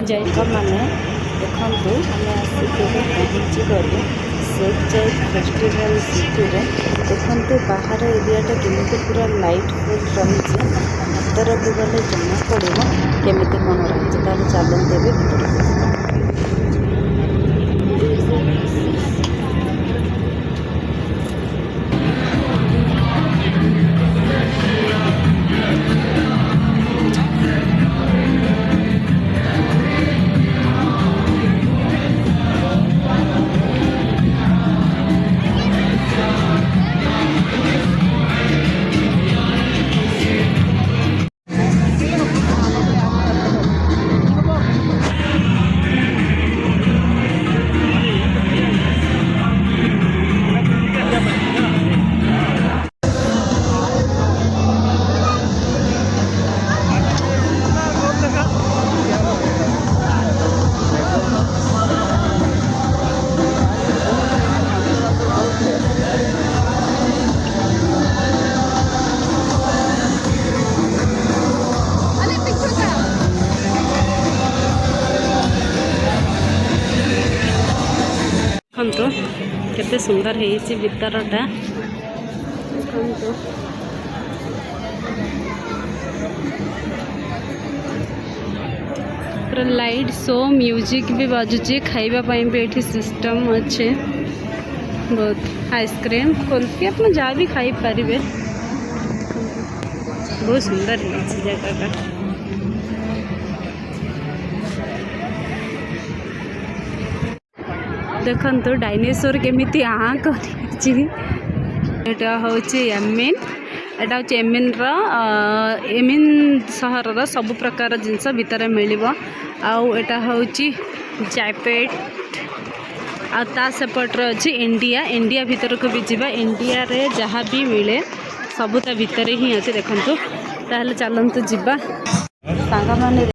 JICA माने देखंतु हमें आसिक पहुँची गलु शेख जायद फेस्टिवल सिटी रे। देखंतु बाहर एरियाटा केमिति पूरा लाइटफुल रही भीतर को गले जना पड़ो केमिति कौन रही। ताले चलते भी भीतर देखो केते सुंदर है भीतरटा। देखो पूरा लाइट शो म्यूजिक भी बाजुचे खाइबा भी ये सिस्टम अच्छे। बहुत आइसक्रीम कुल्फी अपना जहाँ भी खाई पारे। बहुत सुंदर है जगह। देखो डायनासोर केमिति आँ कर हूँ एमिन। एटा हूँ एमिन एमिन सहर सब प्रकार जिनस भितर मिल। आटा हूँ जैपेट आ सेपट्रे अच्छी इंडिया। इंडिया भीतर को भी जावा। इंडिया रे जहाँ भी मिले सबूता भितर ही अच्छे। देखो ताहले चलतु जावा सांग माने।